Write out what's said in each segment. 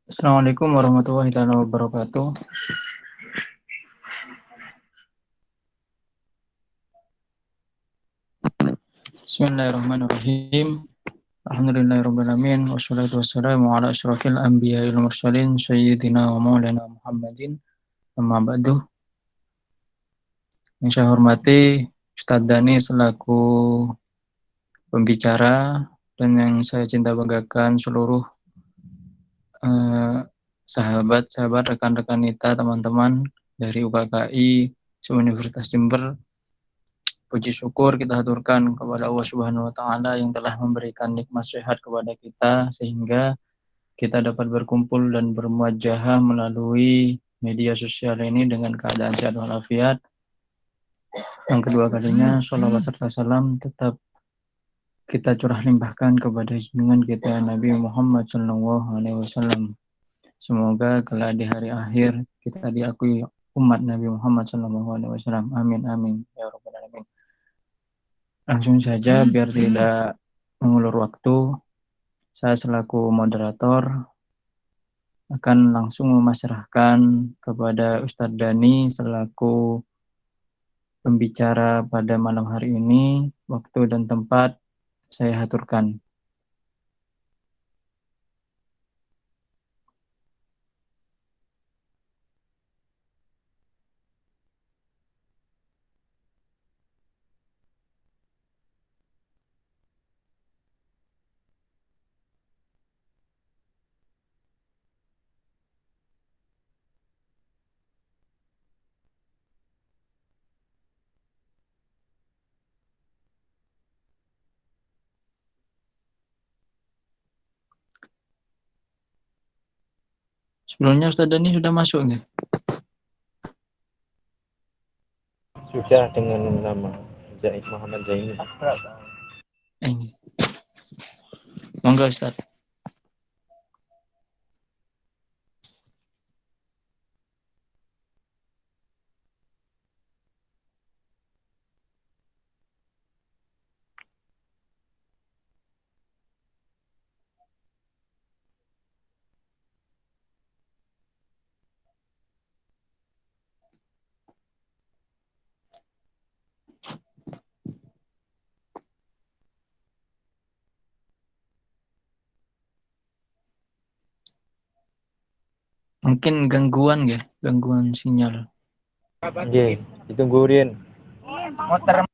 Assalamualaikum warahmatullahi wabarakatuh. Bismillahirrahmanirrahim. Alhamdulillahirrabbilalamin. Wassalatu wassalamu ala asyrafil anbiya'i wal mursalin sayyidina wa maulana Muhammadin. Amma ba'du. Yang saya hormati Ustadz Dani selaku pembicara dan yang saya cinta banggakan seluruh sahabat-sahabat, rekan-rekan kita, teman-teman dari UKKI Universitas Jember. Puji syukur kita haturkan kepada Allah Subhanahu wa taala yang telah memberikan nikmat sehat kepada kita sehingga kita dapat berkumpul dan bermuajahah melalui media sosial ini dengan keadaan sehat walafiat. Yang kedua kalinya sholawat serta salam tetap kita curah limpahkan kepada junjungan kita Nabi Muhammad SAW. Semoga kelak di hari akhir kita diakui umat Nabi Muhammad SAW. Amin amin ya rabbal alamin. Langsung saja biar tidak mengulur waktu, saya selaku moderator akan langsung memasrahkan kepada Ustadz Dani selaku pembicara pada malam hari ini. Waktu dan tempat saya haturkan. Sebelumnya Ustadz Dani sudah masuk nggak? Sudah, dengan nama Muhammad Zaini. Ini. Monggo Ustadz. Mungkin gangguan ya, gangguan sinyal. Nggih, ditunggu Rin. Motor.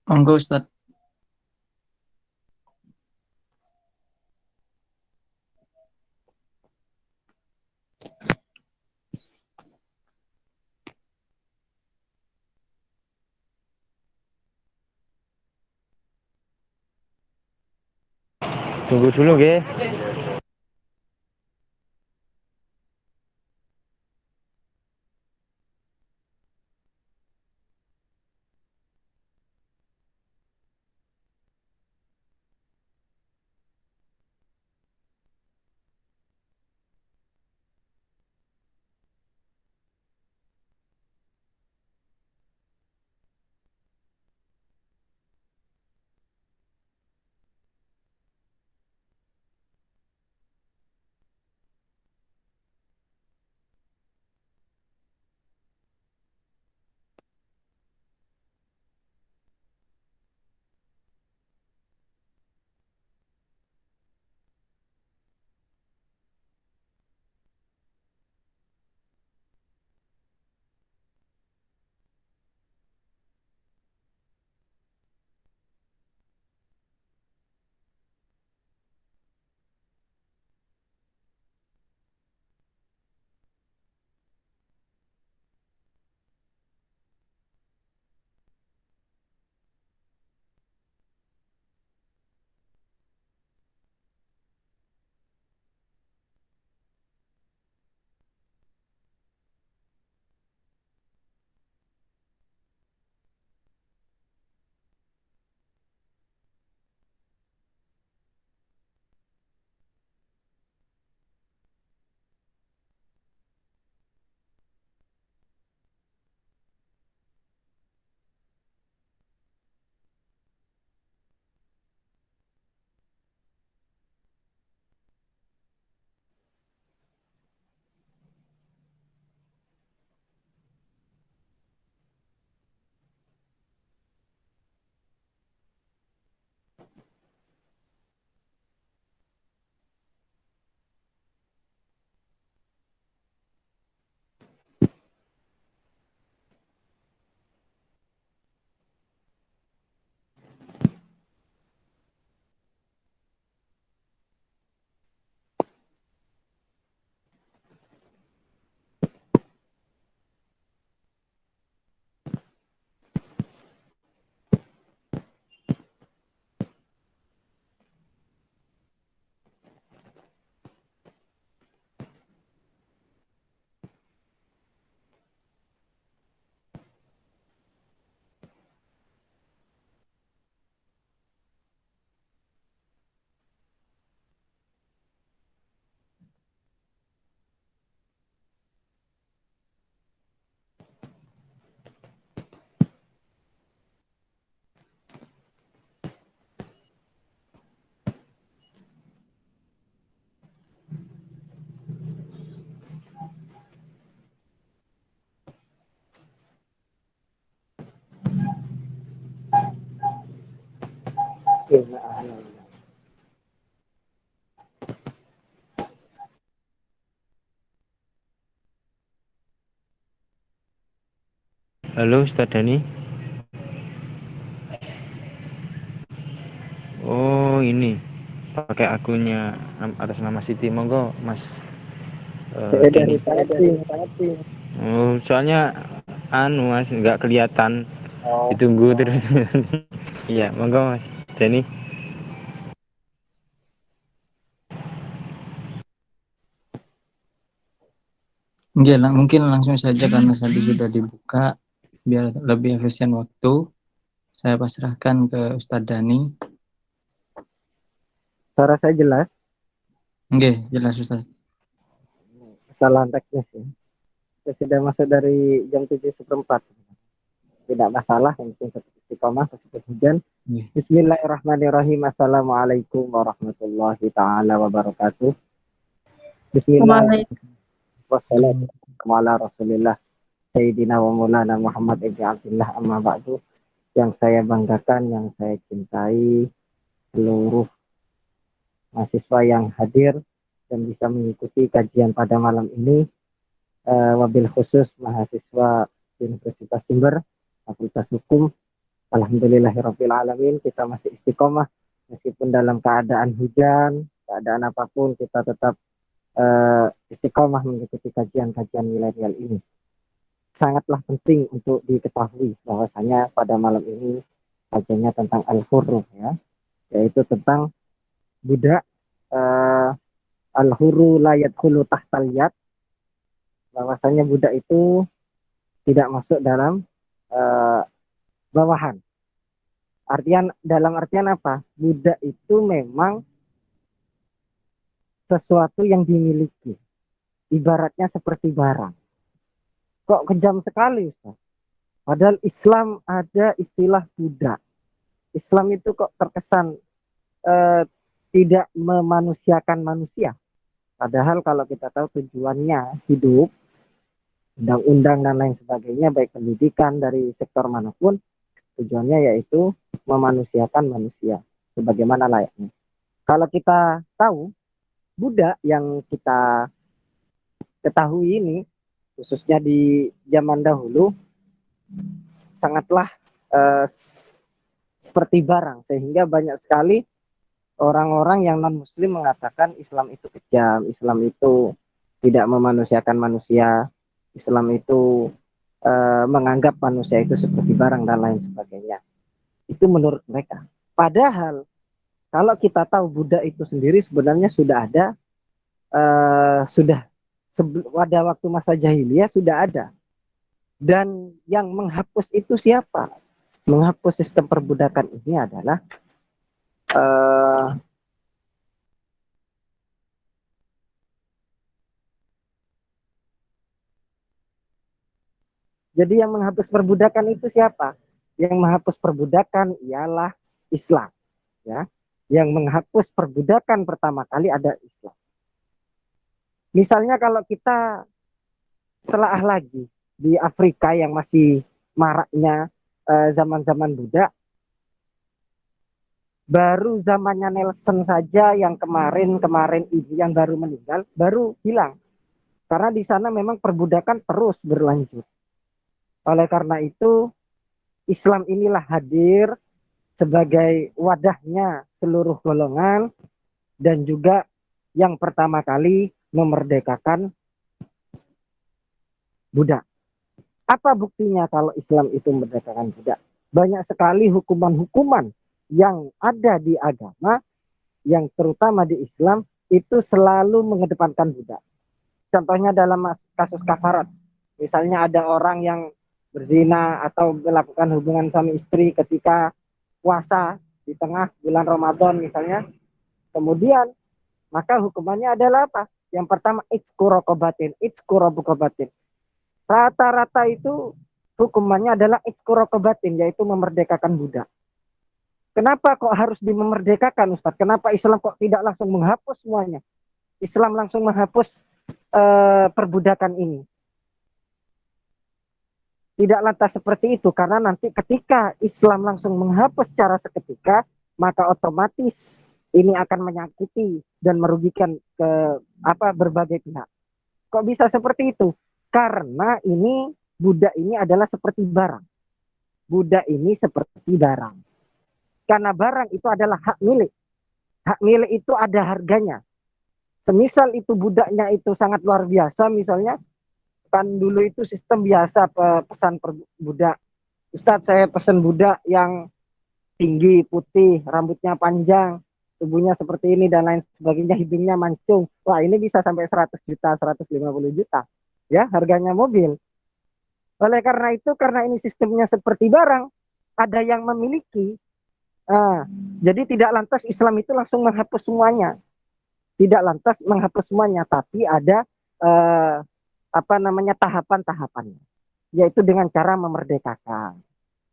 Monggo Ustadz. Tunggu dulu nggih. Halo Ustadz Dani. Oh ini pakai akunnya atas nama Siti, monggo Mas Dani. Oh soalnya Mas nggak kelihatan, ditunggu terus. Iya monggo Mas Dani. Mungkin langsung saja karena tadi sudah dibuka biar lebih efisien waktu. Saya pasrahkan ke Ustadz Dani. Suara saya jelas? Oke, jelas Ustadz. Kesalahan teknis ya. Saya sudah masuk dari jam 7:04. Tidak masalah, yang penting tetap istiqomah meskipun hujan. Bismillahirrahmanirrahim. Assalamualaikum warahmatullahi taala wabarakatuh. Bismillahirrahmanirrahim. Wassalamualaikum ala Rasulillah Sayyidina wa Maulana Muhammad ibn Abdullah, amma ba'du. Yang saya banggakan, yang saya cintai, seluruh mahasiswa yang hadir dan bisa mengikuti kajian pada malam ini, wabil khusus mahasiswa Universitas Jember, Fakultas Hukum. Alhamdulillahirabbil alamin, kita masih istiqomah meskipun dalam keadaan hujan, keadaan apapun kita tetap istiqomah mengikuti kajian-kajian milenial ini. Sangatlah penting untuk diketahui bahwasanya pada malam ini kajiannya tentang al-hurru, ya, yaitu tentang budak. Al-hurru la yadkhulu tahtal yad, bahwasanya budak itu tidak masuk dalam bawahan. Dalam artian apa? Budak itu memang sesuatu yang dimiliki. Ibaratnya seperti barang. Kok kejam sekali, Ustaz? Padahal Islam ada istilah budak. Islam itu kok terkesan tidak memanusiakan manusia. Padahal kalau kita tahu tujuannya hidup, undang-undang dan lain sebagainya, baik pendidikan dari sektor manapun, tujuannya yaitu memanusiakan manusia sebagaimana layaknya. Kalau kita tahu budak yang kita ketahui ini, khususnya di zaman dahulu, sangatlah seperti barang, sehingga banyak sekali orang-orang yang non-muslim mengatakan Islam itu kejam, Islam itu tidak memanusiakan manusia, Islam itu menganggap manusia itu seperti barang dan lain sebagainya. Itu menurut mereka. Padahal kalau kita tahu budak itu sendiri sebenarnya sudah ada, pada waktu masa jahiliyah sudah ada. Dan yang menghapus itu siapa? Menghapus sistem perbudakan ini adalah jadi yang menghapus perbudakan itu siapa? Yang menghapus perbudakan ialah Islam, ya. Yang menghapus perbudakan pertama kali ada Islam. Misalnya kalau kita telaah lagi di Afrika yang masih maraknya zaman-zaman budak, baru zamannya Nelson saja yang kemarin ini yang baru meninggal, baru hilang. Karena di sana memang perbudakan terus berlanjut. Oleh karena itu, Islam inilah hadir sebagai wadahnya seluruh golongan dan juga yang pertama kali memerdekakan budak. Apa buktinya kalau Islam itu memerdekakan budak? Banyak sekali hukuman-hukuman yang ada di agama, yang terutama di Islam, itu selalu mengedepankan budak. Contohnya dalam kasus kafarat. Misalnya ada orang yang berzina atau melakukan hubungan suami istri ketika puasa di tengah bulan Ramadan misalnya. Kemudian maka hukumannya adalah apa? Yang pertama itsku raqabatin. Rata-rata itu hukumannya adalah itsku raqabatin, yaitu memerdekakan budak. Kenapa kok harus dimerdekakan, Ustaz? Kenapa Islam kok tidak langsung menghapus semuanya? Islam langsung menghapus perbudakan ini. Tidak lantas seperti itu, karena nanti ketika Islam langsung menghapus secara seketika, maka otomatis ini akan menyakiti dan merugikan ke berbagai pihak. Kok bisa seperti itu? Karena ini budak ini adalah seperti barang. Budak ini seperti barang. Karena barang itu adalah hak milik. Hak milik itu ada harganya. Semisal itu budaknya itu sangat luar biasa, misalnya kan dulu itu sistem biasa pesan per budak. Ustadz, saya pesan budak yang tinggi, putih, rambutnya panjang, tubuhnya seperti ini dan lain sebagainya, hidungnya mancung. Wah, ini bisa sampai 100 juta, 150 juta. Ya, harganya mobil. Oleh karena itu, karena ini sistemnya seperti barang, ada yang memiliki. Jadi tidak lantas Islam itu langsung menghapus semuanya. Tidak lantas menghapus semuanya, tapi ada tahapan-tahapannya, yaitu dengan cara memerdekakan.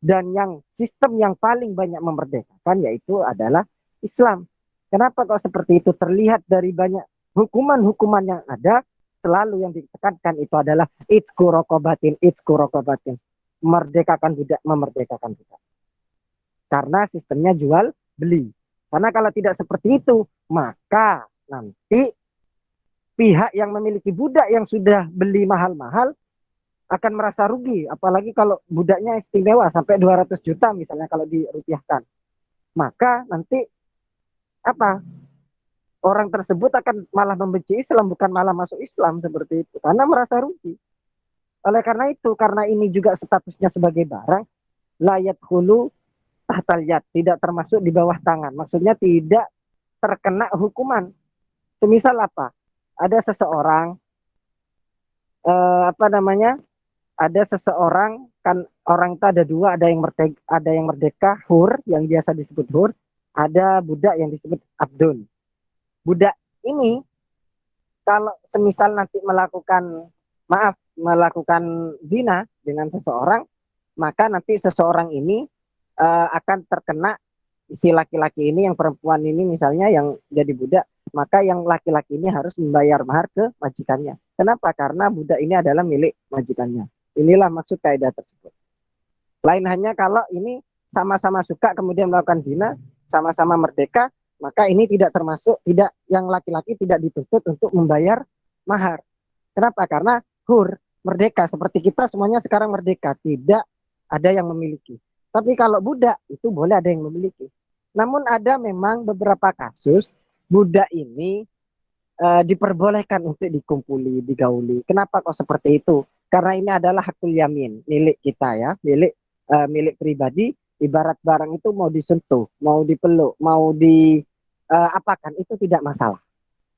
Dan yang sistem yang paling banyak memerdekakan yaitu adalah Islam. Kenapa kok seperti itu? Terlihat dari banyak hukuman-hukuman yang ada, selalu yang ditekankan itu adalah itsku rokobatin, memerdekakan budak, memerdekakan budak. Karena sistemnya jual beli. Karena kalau tidak seperti itu, maka nanti pihak yang memiliki budak yang sudah beli mahal-mahal akan merasa rugi, apalagi kalau budaknya istimewa sampai 200 juta misalnya kalau dirupiahkan. Maka nanti orang tersebut akan malah membenci Islam, bukan malah masuk Islam seperti itu, karena merasa rugi. Oleh karena itu, karena ini juga statusnya sebagai barang, layat hulu tahtal yad, tidak termasuk di bawah tangan. Maksudnya tidak terkena hukuman. Semisal apa? Ada seseorang ada seseorang, kan orang itu ada dua, ada yang merdeka hur, yang biasa disebut hur, ada budak yang disebut abdun. Budak ini kalau semisal nanti melakukan zina dengan seseorang, maka nanti seseorang ini akan terkena, si laki-laki ini, yang perempuan ini misalnya yang jadi budak, maka yang laki-laki ini harus membayar mahar ke majikannya. Kenapa? Karena budak ini adalah milik majikannya. Inilah maksud kaidah tersebut. Lain hanya kalau ini sama-sama suka kemudian melakukan zina, sama-sama merdeka, maka ini tidak termasuk, yang laki-laki tidak dituntut untuk membayar mahar. Kenapa? Karena hur, merdeka, seperti kita semuanya sekarang merdeka, tidak ada yang memiliki. Tapi kalau budak itu boleh ada yang memiliki. Namun ada memang beberapa kasus budak ini diperbolehkan untuk dikumpuli, digauli. Kenapa kok seperti itu? Karena ini adalah hakul yamin, milik kita ya, milik pribadi. Ibarat barang itu mau disentuh, mau dipeluk, mau apakan, itu tidak masalah.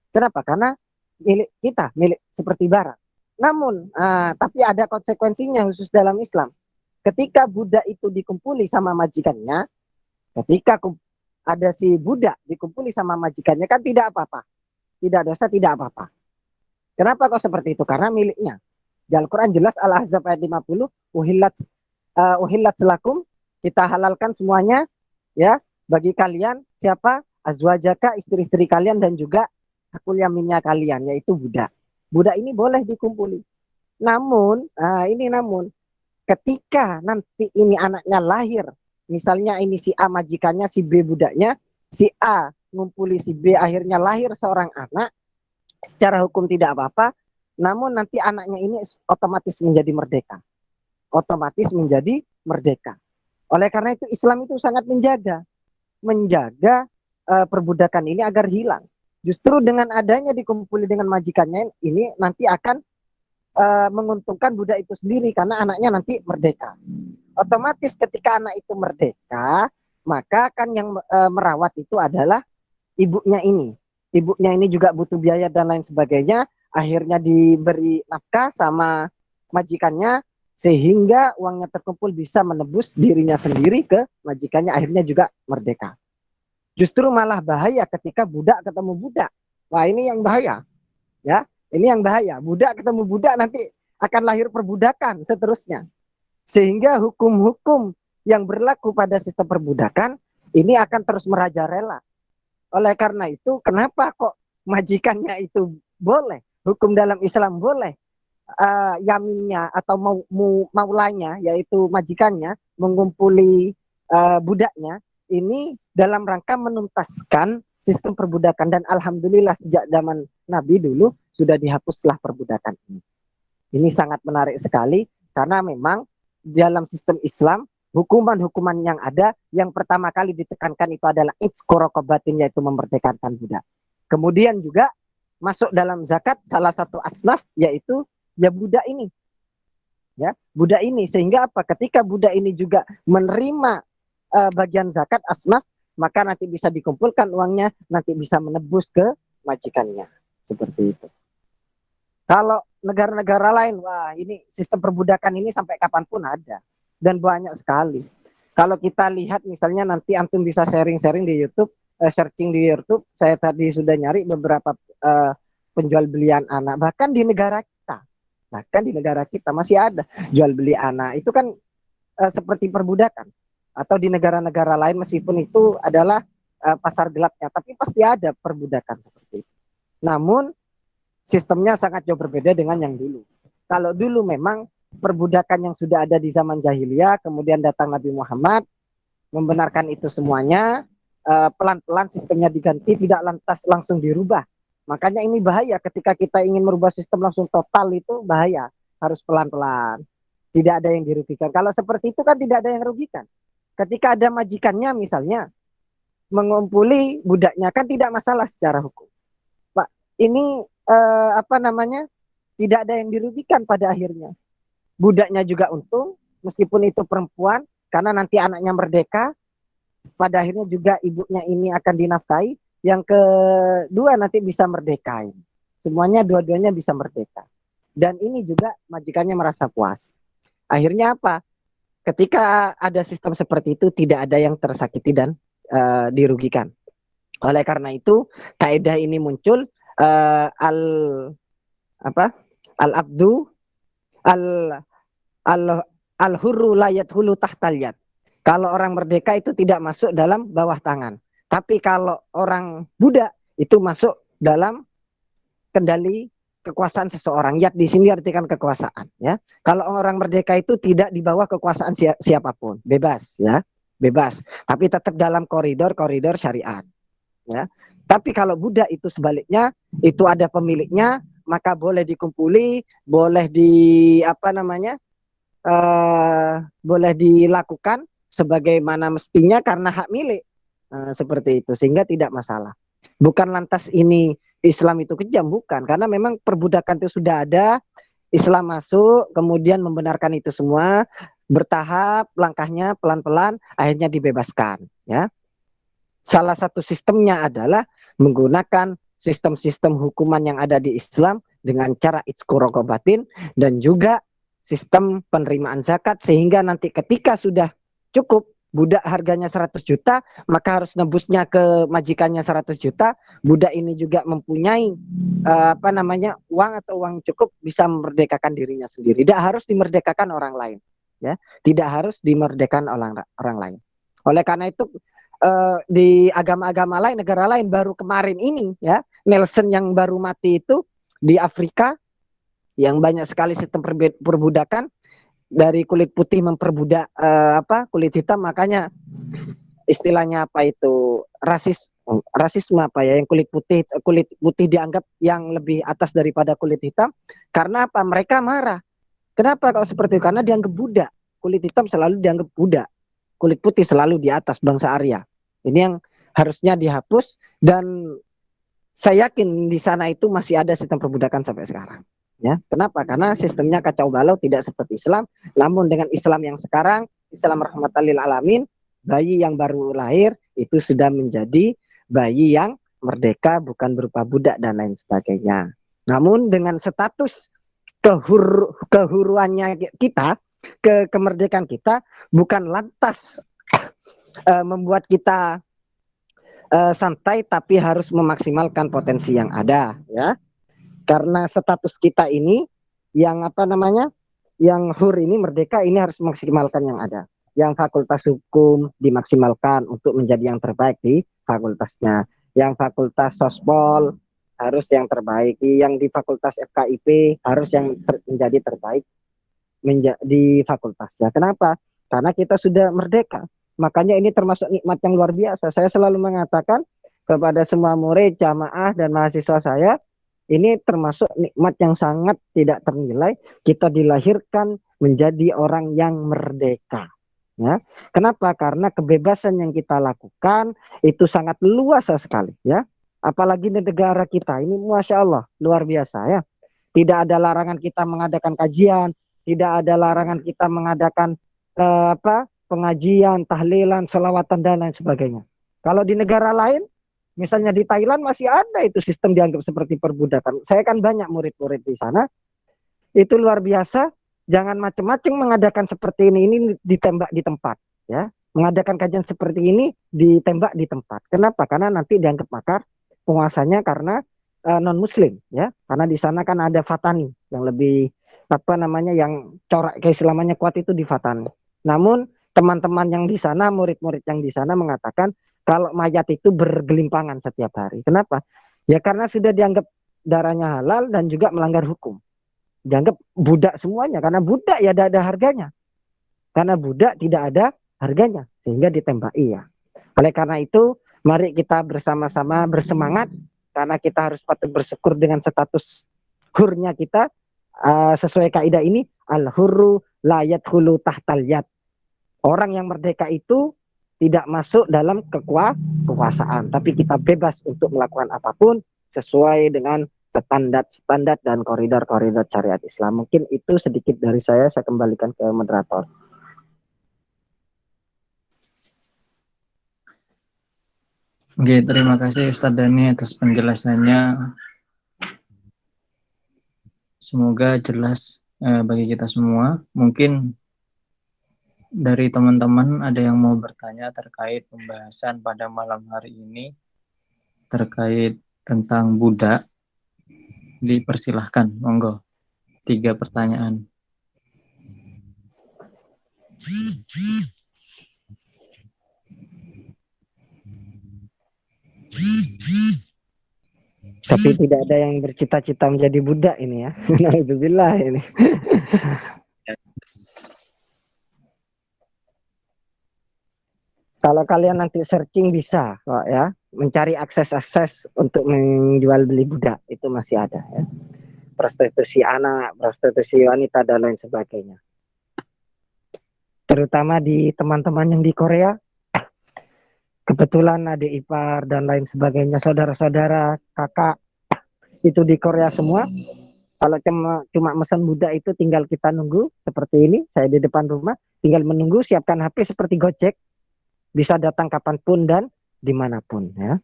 Kenapa? Karena milik kita, milik seperti barang. Namun, tapi ada konsekuensinya khusus dalam Islam. Ketika budak itu dikumpuli sama majikannya, ketika ada si budak dikumpuli sama majikannya, kan tidak apa-apa. Tidak dosa, tidak apa-apa. Kenapa kok seperti itu? Karena miliknya. Di Al-Quran jelas, Al-Ahzab ayat 50, uhillat selakum, kita halalkan semuanya ya bagi kalian, siapa? Azwajaka, istri-istri kalian, dan juga hakul yaminnya kalian, yaitu budak. Budak ini boleh dikumpuli. Namun, ketika nanti ini anaknya lahir, misalnya ini si A majikannya, si B budaknya, si A ngumpuli si B, akhirnya lahir seorang anak, secara hukum tidak apa-apa, namun nanti anaknya ini otomatis menjadi merdeka. Otomatis menjadi merdeka. Oleh karena itu Islam itu sangat menjaga perbudakan ini agar hilang. Justru dengan adanya dikumpuli dengan majikannya ini nanti akan menguntungkan budak itu sendiri karena anaknya nanti merdeka. Otomatis ketika anak itu merdeka, maka kan yang merawat itu adalah ibunya ini. Ibunya ini juga butuh biaya dan lain sebagainya. Akhirnya diberi nafkah sama majikannya sehingga uangnya terkumpul bisa menebus dirinya sendiri ke majikannya, akhirnya juga merdeka. Justru malah bahaya ketika budak ketemu budak. Wah, ini yang bahaya. Ya, ini yang bahaya. Budak ketemu budak nanti akan lahir perbudakan seterusnya. Sehingga hukum-hukum yang berlaku pada sistem perbudakan ini akan terus merajalela. Oleh karena itu, kenapa kok majikannya itu boleh? Hukum dalam Islam boleh. Yaminnya atau maulanya, yaitu majikannya, mengumpuli budaknya, ini dalam rangka menuntaskan sistem perbudakan, dan alhamdulillah sejak zaman Nabi dulu sudah dihapuslah perbudakan ini. Ini sangat menarik sekali karena memang dalam sistem Islam hukuman-hukuman yang ada yang pertama kali ditekankan itu adalah itzqorokobatin, yaitu memerdekakan budak. Kemudian juga masuk dalam zakat salah satu asnaf yaitu ya budak ini. Ya, budak ini, sehingga apa? Ketika budak ini juga menerima bagian zakat asnaf, maka nanti bisa dikumpulkan uangnya, nanti bisa menebus ke majikannya. Seperti itu. Kalau negara-negara lain, wah ini sistem perbudakan ini sampai kapanpun ada. Dan banyak sekali. Kalau kita lihat misalnya nanti antum bisa sharing-sharing di YouTube, searching di YouTube, saya tadi sudah nyari beberapa penjual belian anak, bahkan di negara kita masih ada jual beli anak. Itu kan seperti perbudakan. Atau di negara-negara lain meskipun itu adalah pasar gelapnya, tapi pasti ada perbudakan seperti itu. Namun sistemnya sangat jauh berbeda dengan yang dulu. Kalau dulu memang perbudakan yang sudah ada di zaman jahiliyah, kemudian datang Nabi Muhammad membenarkan itu semuanya, pelan-pelan sistemnya diganti, tidak lantas langsung dirubah. Makanya ini bahaya ketika kita ingin merubah sistem langsung total, itu bahaya, harus pelan-pelan, tidak ada yang dirugikan. Kalau seperti itu kan tidak ada yang rugikan. Ketika ada majikannya misalnya mengumpuli budaknya, kan tidak masalah secara hukum. Pak, ini tidak ada yang dirugikan pada akhirnya. Budaknya juga untung, meskipun itu perempuan, karena nanti anaknya merdeka, pada akhirnya juga ibunya ini akan dinafkahi. Yang kedua nanti bisa merdeka. Semuanya dua-duanya bisa merdeka. Dan ini juga majikannya merasa puas. Akhirnya apa? Ketika ada sistem seperti itu, tidak ada yang tersakiti dan dirugikan. Oleh karena itu, kaidah ini muncul, al-abdu al-hurru layat hulu tahtal yad. Kalau orang merdeka itu tidak masuk dalam bawah tangan. Tapi kalau orang budak itu masuk dalam kendali kekuasaan seseorang. Yad di sini artikan kekuasaan, ya. Kalau orang merdeka itu tidak di bawah kekuasaan siapapun, bebas, ya, bebas. Tapi tetap dalam koridor syariat, ya. Tapi kalau budak itu sebaliknya, itu ada pemiliknya, maka boleh dikumpuli, boleh boleh dilakukan sebagaimana mestinya karena hak milik, seperti itu, sehingga tidak masalah. Bukan lantas ini Islam itu kejam, bukan, karena memang perbudakan itu sudah ada, Islam masuk, kemudian membenarkan itu semua, bertahap, langkahnya pelan-pelan, akhirnya dibebaskan, ya. Salah satu sistemnya adalah menggunakan sistem-sistem hukuman yang ada di Islam dengan cara itzqorokobatin dan juga sistem penerimaan zakat, sehingga nanti ketika sudah cukup budak harganya 100 juta, maka harus nebusnya ke majikannya 100 juta. Budak ini juga mempunyai uang atau uang cukup, bisa memerdekakan dirinya sendiri. Tidak harus dimerdekakan orang lain, ya. Tidak harus dimerdekakan orang lain. Oleh karena itu di agama-agama lain, negara lain, baru kemarin ini, ya, Nelson yang baru mati itu di Afrika, yang banyak sekali sistem perbudakan, dari kulit putih memperbudak kulit hitam, makanya istilahnya apa itu rasisme apa ya, yang kulit putih dianggap yang lebih atas daripada kulit hitam. Karena apa? Mereka marah. Kenapa kalau seperti itu? Karena dianggap budak. Kulit hitam selalu dianggap budak, kulit putih selalu di atas, bangsa Arya. Ini yang harusnya dihapus, dan saya yakin di sana itu masih ada sistem perbudakan sampai sekarang. Ya, kenapa? Karena sistemnya kacau balau, tidak seperti Islam. Namun dengan Islam yang sekarang, Islam rahmatan lil alamin, bayi yang baru lahir itu sudah menjadi bayi yang merdeka, bukan berupa budak dan lain sebagainya. Namun dengan status kehuruannya kita, kemerdekaan kita, bukan lantas membuat kita santai, tapi harus memaksimalkan potensi yang ada, ya. Karena status kita ini yang yang hur ini, merdeka ini, harus memaksimalkan yang ada. Yang fakultas hukum dimaksimalkan untuk menjadi yang terbaik di fakultasnya. Yang fakultas sospol harus yang terbaik. Yang di fakultas FKIP harus yang menjadi terbaik di fakultasnya. Kenapa? Karena kita sudah merdeka. Makanya ini termasuk nikmat yang luar biasa. Saya selalu mengatakan kepada semua murid, jamaah, dan mahasiswa saya, ini termasuk nikmat yang sangat tidak ternilai. Kita dilahirkan menjadi orang yang merdeka. Ya, kenapa? Karena kebebasan yang kita lakukan itu sangat luas sekali. Ya, apalagi di negara kita ini, masya Allah, luar biasa ya. Tidak ada larangan kita mengadakan kajian, tidak ada larangan kita mengadakan pengajian, tahlilan, selawatan dan lain sebagainya. Kalau di negara lain, misalnya di Thailand masih ada itu sistem dianggap seperti perbudakan. Saya kan banyak murid-murid di sana. Itu luar biasa. Jangan macam-macam mengadakan seperti ini ditembak di tempat, ya. Mengadakan kajian seperti ini ditembak di tempat. Kenapa? Karena nanti dianggap makar penguasanya karena non muslim, ya. Karena di sana kan ada fatani yang lebih yang corak keislamannya kuat itu di fatani. Namun teman-teman yang di sana, murid-murid yang di sana mengatakan kalau mayat itu bergelimpangan setiap hari. Kenapa? Ya karena sudah dianggap darahnya halal dan juga melanggar hukum. Dianggap budak semuanya, karena budak ya ada harganya. Karena budak tidak ada harganya, sehingga ditembaki ya. Oleh karena itu, mari kita bersama-sama bersemangat, karena kita harus patut bersyukur dengan status hurnya kita, sesuai kaidah ini, al-hurru la yadkhulu tahtal yad. Orang yang merdeka itu tidak masuk dalam kekuasaan, tapi kita bebas untuk melakukan apapun sesuai dengan standar dan koridor-koridor syariat Islam. Mungkin itu sedikit dari saya kembalikan ke moderator. Oke, terima kasih Ustadz Dani atas penjelasannya. Semoga jelas bagi kita semua. Mungkin dari teman-teman ada yang mau bertanya terkait pembahasan pada malam hari ini terkait tentang budak. Dipersilahkan, monggo. 3 pertanyaan. Tapi tidak ada yang bercita-cita menjadi budak ini ya. Alhamdulillah ini. Kalau kalian nanti searching bisa kok ya, mencari akses untuk menjual beli budak itu masih ada ya. Prostitusi anak, prostitusi wanita dan lain sebagainya. Terutama di teman-teman yang di Korea, kebetulan adik ipar dan lain sebagainya, saudara-saudara, kakak itu di Korea semua. Kalau cuma mesen budak itu tinggal kita nunggu seperti ini, saya di depan rumah, tinggal menunggu, siapkan HP seperti Gojek, bisa datang kapanpun dan dimanapun ya.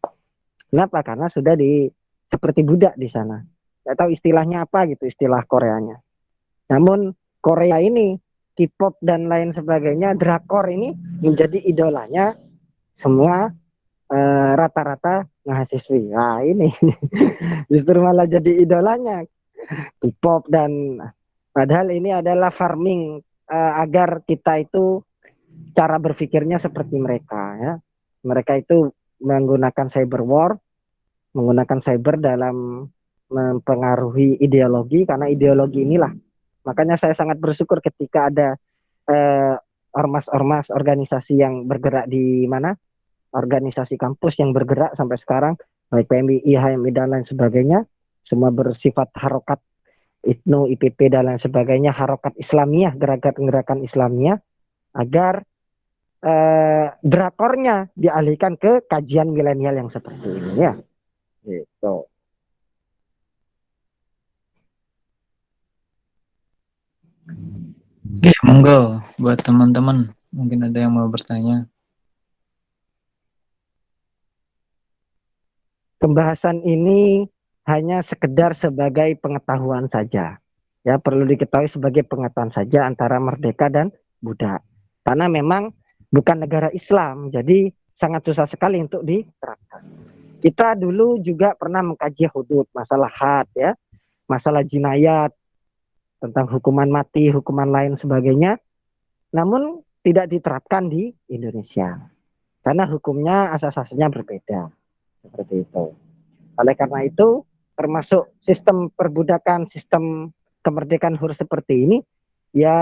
Kenapa? Karena sudah seperti budak di sana. Saya tahu istilahnya apa gitu, istilah Koreanya. Namun Korea ini, K-pop dan lain sebagainya, drakor ini menjadi idolanya semua rata-rata mahasiswi. Nah ini justru malah jadi idolanya K-pop, dan padahal ini adalah farming agar kita itu cara berpikirnya seperti mereka ya. Mereka itu menggunakan cyber war, menggunakan cyber dalam mempengaruhi ideologi, karena ideologi inilah. Makanya saya sangat bersyukur ketika ada ormas-ormas organisasi yang bergerak di mana, organisasi kampus yang bergerak sampai sekarang, baik PMI, HMI dan lain sebagainya, semua bersifat harokat IPNU, IPP dan lain sebagainya, harokat Islamiyah, gerakan-gerakan Islamiyah, agar drakornya dialihkan ke kajian milenial yang seperti ini ya. Gitu. Oke, monggo buat teman-teman. Mungkin ada yang mau bertanya. Pembahasan ini hanya sekedar sebagai pengetahuan saja. Ya, perlu diketahui sebagai pengetahuan saja antara merdeka dan budak. Karena memang bukan negara Islam, jadi sangat susah sekali untuk diterapkan. Kita dulu juga pernah mengkaji hudud, masalah had ya, masalah jinayat, tentang hukuman mati, hukuman lain sebagainya. Namun tidak diterapkan di Indonesia. Karena hukumnya asas-asasnya berbeda. Seperti itu. Oleh karena itu, termasuk sistem perbudakan, sistem kemerdekaan hur seperti ini, ya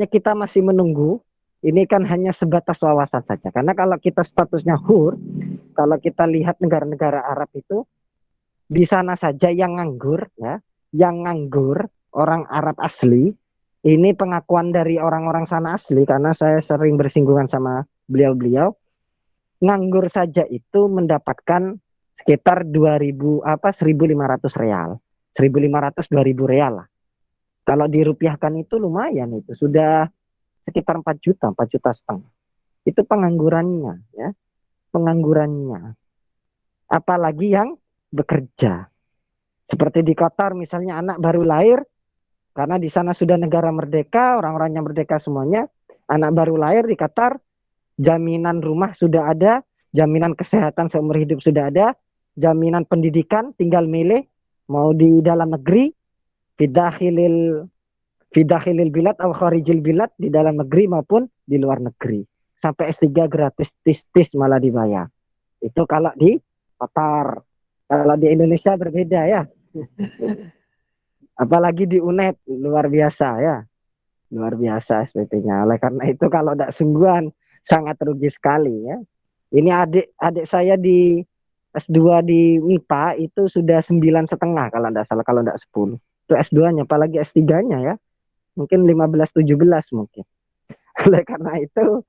kita masih menunggu. Ini kan hanya sebatas wawasan saja. Karena kalau kita statusnya hur, kalau kita lihat negara-negara Arab itu di sana saja yang nganggur, ya, yang nganggur orang Arab asli. Ini pengakuan dari orang-orang sana asli karena saya sering bersinggungan sama beliau-beliau. Nganggur saja itu mendapatkan sekitar 1.500 real. 1.500 2.000 real lah. Kalau dirupiahkan itu lumayan, itu sudah sekitar 4 juta, 4 juta setengah. Itu penganggurannya, ya. Penganggurannya. Apalagi yang bekerja. Seperti di Qatar misalnya anak baru lahir, karena di sana sudah negara merdeka, orang-orangnya merdeka semuanya, anak baru lahir di Qatar, jaminan rumah sudah ada, jaminan kesehatan seumur hidup sudah ada, jaminan pendidikan tinggal milih mau di dalam negeri, fidakhilil bilad atau kharijil bilad, di dalam negeri maupun di luar negeri. Sampai S3 gratis, tis malah dibayar. Itu kalau di Qatar. Kalau di Indonesia berbeda ya. Apalagi di UNED, luar biasa ya. Luar biasa SPP-nya. Oleh karena itu kalau tidak sungguhan sangat rugi sekali ya. Ini adik saya di S2 di MIPA itu sudah 9,5 kalau tidak salah, kalau tidak 10. Itu S2-nya, apalagi S3-nya ya. Mungkin 15-17 mungkin. Oleh karena itu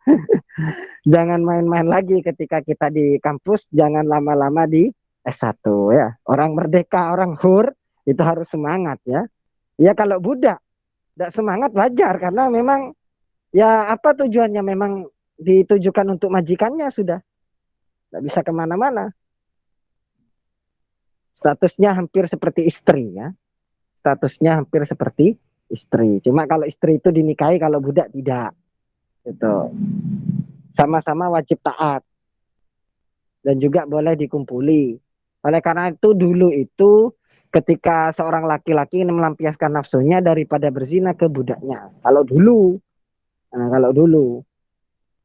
jangan main-main lagi ketika kita di kampus, jangan lama-lama di S1 ya. Orang merdeka, orang hur itu harus semangat ya. Ya kalau budak tidak semangat wajar karena memang ya apa tujuannya, memang ditujukan untuk majikannya sudah. Tidak bisa kemana-mana. Statusnya hampir seperti istri ya. Statusnya hampir seperti istri. Cuma kalau istri itu dinikahi, kalau budak tidak. Itu sama-sama wajib taat dan juga boleh dikumpuli. Oleh karena itu dulu itu ketika seorang laki-laki ingin melampiaskan nafsunya daripada berzina ke budaknya. Kalau dulu.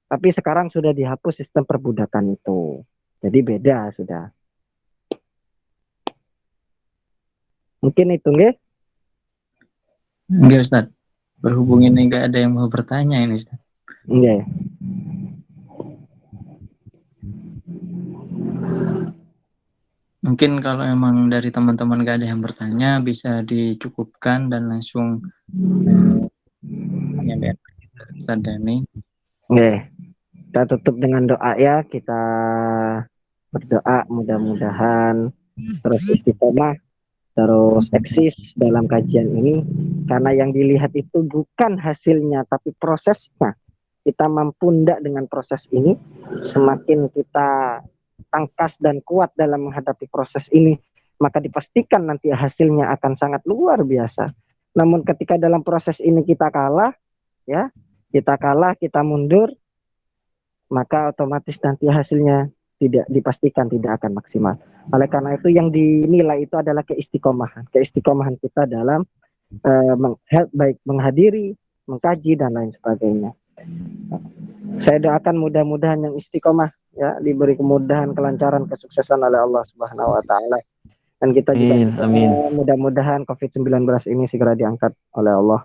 Tapi sekarang sudah dihapus sistem perbudakan itu. Jadi beda sudah. Mungkin itu nggih. Enggak Ustaz. Berhubung ini enggak ada yang mau bertanya ini Ustaz. Nggih. Mungkin kalau emang dari teman-teman gak ada yang bertanya, bisa dicukupkan dan langsung menyampaikan Ustaz Dani. Nggih. Kita tutup dengan doa ya. Kita berdoa mudah-mudahan terus istiqomah, terus eksis dalam kajian ini. Karena yang dilihat itu bukan hasilnya, tapi prosesnya. Kita mampu enggak dengan proses ini. Semakin kita tangkas dan kuat dalam menghadapi proses ini, maka dipastikan nanti hasilnya akan sangat luar biasa. Namun ketika dalam proses ini kita kalah, ya, kita mundur, maka otomatis nanti hasilnya tidak dipastikan tidak akan maksimal. Oleh karena itu yang dinilai itu adalah keistiqomahan kita dalam baik menghadiri, mengkaji dan lain sebagainya. Saya doakan mudah-mudahan yang istiqomah ya, diberi kemudahan, kelancaran, kesuksesan oleh Allah Subhanahu wa taala. Dan kita juga mudah-mudahan COVID-19 ini segera diangkat oleh Allah.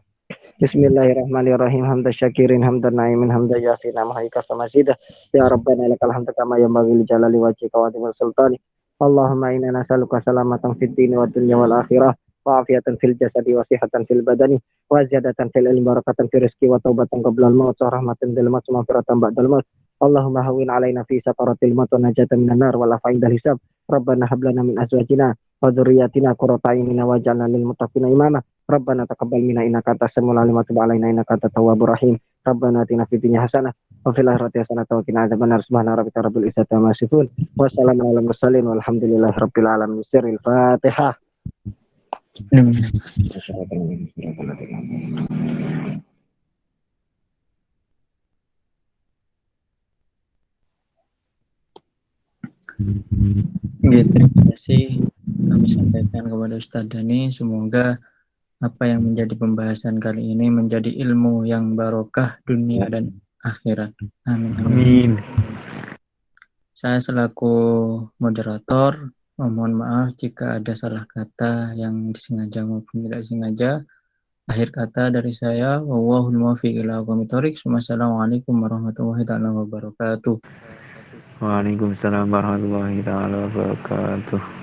Bismillahirrahmanirrahim. Hamdan syakirin, hamdan naimin, hamdan yafina mahaika famazidah. Ya Rabbana lakal hamdu kama yanbaghi li jalali wajhika wa azimi sultani. Allahumma inna nas'aluka salamatan fid dini wad dunya wal akhirah, wa afiatan fil jasadi wa sihatan fil badani, wa ziyadatan fil ilmi, barakatan fil rizqi, wa taubatan qabla al maut, wa rahmatan bil maut, wa maghfiratan ba'dal maut. Allahumma hawwin alaina fi sakaratil maut wa najatan minan nar wal afa indal hisab. Rabbana hab lana min azwajina wa dzurriyyatina qurrata a'yunin waj'alna lil muttaqina imama. Rabbana taqabbal minna innaka antas samiul alim wa tub 'alaina innaka antat tawwabur rahim. Rabbana atina fid dunya hasanah wa fil akhirati hasanah wa qina adzabannar. Subhana rabbika rabbil izzati amma yasifun. Wassalamu alal mursalin walhamdulillahi rabbil alamin. Sirril Fatihah. Terima kasih kami sampaikan kepada Ustaz Dani. Semoga apa yang menjadi pembahasan kali ini menjadi ilmu yang barokah dunia dan akhirat. Amin. Amin. Saya selaku moderator mohon maaf jika ada salah kata yang disengaja maupun tidak sengaja. Akhir kata dari saya, wallahul muwaffiq ila aqwamit thoriq. Wassalamualaikum warahmatullahi wabarakatuh. Waalaikumsalam warahmatullahi taala wabarakatuh.